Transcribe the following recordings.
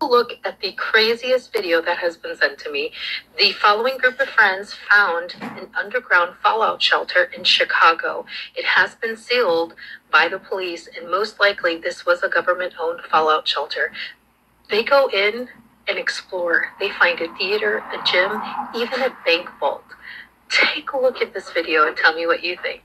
Look at the craziest video that has been sent to me. The following group of friends found an underground fallout shelter in Chicago. It has been sealed by the police, and most likely this was a government-owned fallout shelter. They go in and explore. They find a theater, a gym, even a bank vault. Take a look at this video and tell me what you think.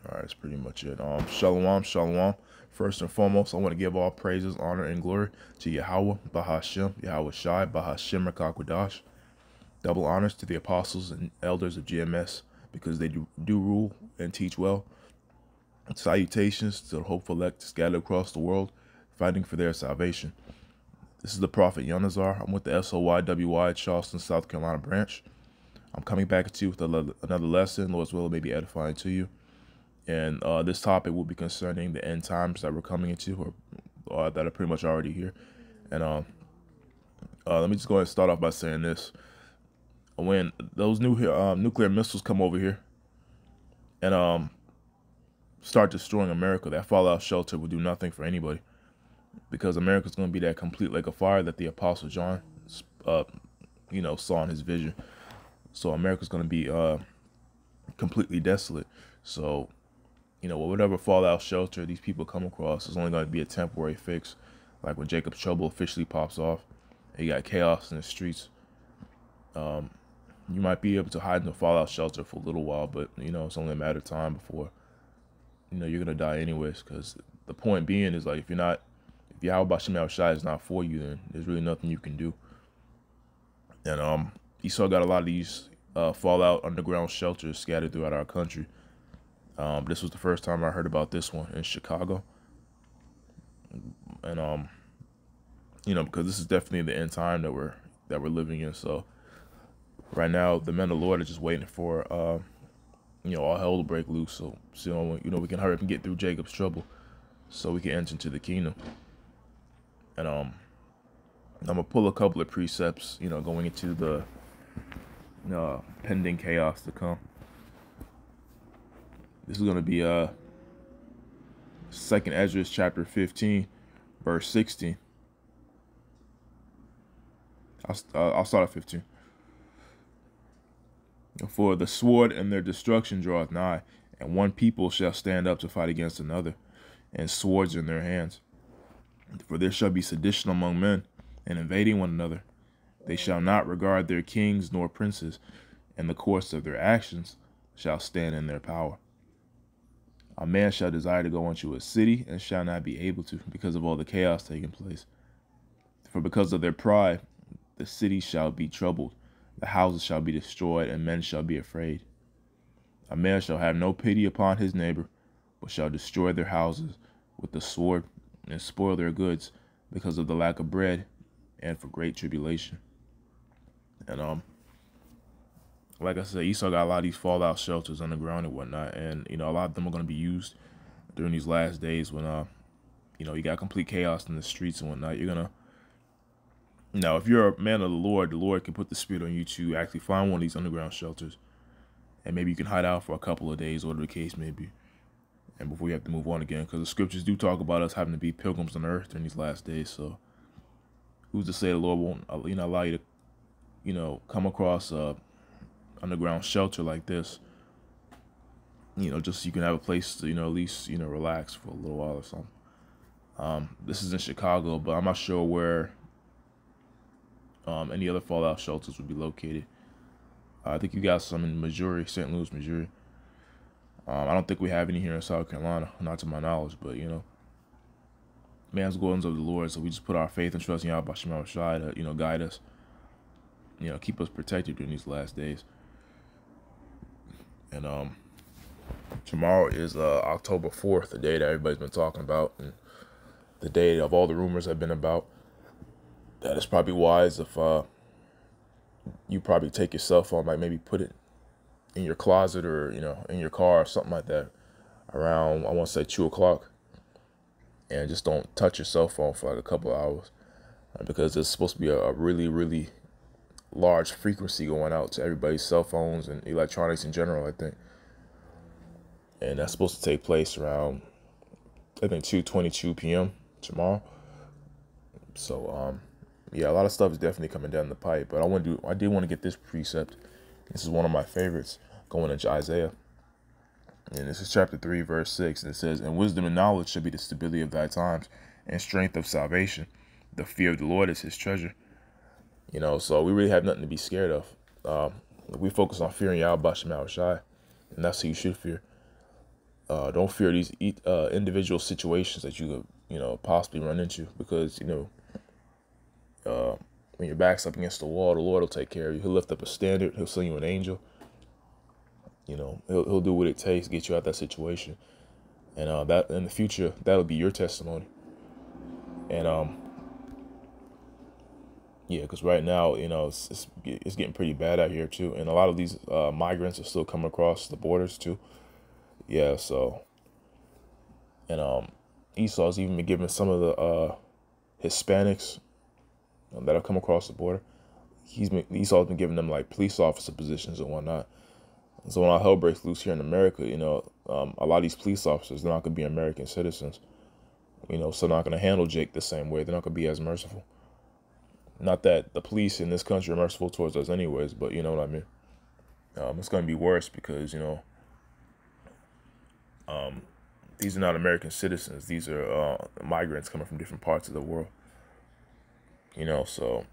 All right, that's pretty much it. Shalom, shalom. First and foremost, I want to give all praises, honor, and glory to Yahweh, Bahashem, Yahweh Shai, Bahashem Rakakwadash. Double honors to the apostles and elders of GMS because they do rule and teach well. Salutations to the hopeful elect scattered across the world, fighting for their salvation. This is the Prophet Yonazar. I'm with the SOYWY Charleston, South Carolina branch. I'm coming back at you with another lesson. Lord's will may be edifying to you. And this topic will be concerning the end times that we're coming into, or that are pretty much already here. And let me just go ahead and start off by saying this. When those nuclear missiles come over here and start destroying America, that fallout shelter will do nothing for anybody, because America's going to be that complete lake of fire that the Apostle John, saw in his vision. So America's going to be completely desolate. So, whatever fallout shelter these people come across is only going to be a temporary fix. Like when Jacob's Trouble officially pops off and you got chaos in the streets, you might be able to hide in the fallout shelter for a little while, but, it's only a matter of time before, you're going to die anyways. Because the point being is, like, if Yahweh Bashem Shai is not for you, then there's really nothing you can do. And Esau got a lot of these fallout underground shelters scattered throughout our country. This was the first time I heard about this one in Chicago. And because this is definitely the end time that we're living in. So right now the men of the Lord are just waiting for all hell to break loose. So we can hurry up and get through Jacob's trouble so we can enter into the kingdom. And I'm gonna pull a couple of precepts, going into the pending chaos to come. This is going to be 2nd Ezra chapter 15, verse 16. I'll start at 15. For the sword and their destruction draweth nigh, and one people shall stand up to fight against another, and swords in their hands. For there shall be sedition among men, and invading one another. They shall not regard their kings nor princes, and the course of their actions shall stand in their power. A man shall desire to go into a city, and shall not be able to, because of all the chaos taking place. For because of their pride, the city shall be troubled, the houses shall be destroyed, and men shall be afraid. A man shall have no pity upon his neighbor, but shall destroy their houses with the sword, and spoil their goods, because of the lack of bread, and for great tribulation. And like I said, Esau got a lot of these fallout shelters underground and whatnot, and a lot of them are going to be used during these last days when you got complete chaos in the streets and whatnot. You're gonna, if you're a man of the Lord can put the spirit on you to actually find one of these underground shelters, and maybe you can hide out for a couple of days, whatever the case may be, and before you have to move on again, because the scriptures do talk about us having to be pilgrims on earth during these last days. So who's to say the Lord won't allow you to come across underground shelter like this, just so you can have a place to, at least, relax for a little while or something. This is in Chicago, but I'm not sure where any other fallout shelters would be located. I think you got some in Missouri, St. Louis, Missouri. I don't think we have any here in South Carolina, not to my knowledge, but man's goings of the Lord, so we just put our faith and trust in Yahweh Shema Shai to, guide us, keep us protected during these last days. And tomorrow is October 4th, the day that everybody's been talking about, and the day of all the rumors have been about. That it's probably wise if you probably take your cell phone, like maybe put it in your closet or, in your car or something like that around, I want to say 2 o'clock. And just don't touch your cell phone for like a couple of hours, because there's supposed to be a really, really large frequency going out to everybody's cell phones and electronics in general, I think. And that's supposed to take place around, I think, 2:22 p.m. tomorrow. So, yeah, a lot of stuff is definitely coming down the pipe. But I did want to get this precept. This is one of my favorites, going into Isaiah. And this is chapter 3, verse 6. And it says, "And wisdom and knowledge shall be the stability of thy times, and strength of salvation. The fear of the Lord is his treasure." So we really have nothing to be scared of. We focus on fearing Yahweh Shema Shai, and that's who you should fear. Don't fear these individual situations that you could, possibly run into, because, when your back's up against the wall, the Lord will take care of you. He'll lift up a standard. He'll send you an angel. He'll do what it takes to get you out of that situation. And that in the future, that'll be your testimony. And yeah, because right now, it's getting pretty bad out here too, and a lot of these migrants are still coming across the borders too. Yeah, so, and Esau's even been giving some of the Hispanics that have come across the border. Esau's been giving them like police officer positions and whatnot. So when all hell breaks loose here in America, a lot of these police officers, they're not going to be American citizens. So they're not going to handle Jake the same way. They're not going to be as merciful. Not that the police in this country are merciful towards us anyways, but you know what I mean. It's going to be worse because, these are not American citizens. These are migrants coming from different parts of the world. So,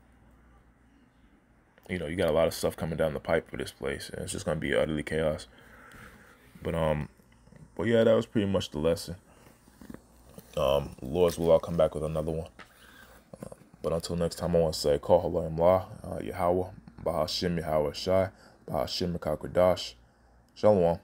you got a lot of stuff coming down the pipe for this place, and it's just going to be utterly chaos. But yeah, that was pretty much the lesson. Lord's will, I'll come back with another one. But until next time, I want to say, Call Halayim La, Yahweh, Bahashim Yahweh Shai, Bahashim Mekakadash, Shalom.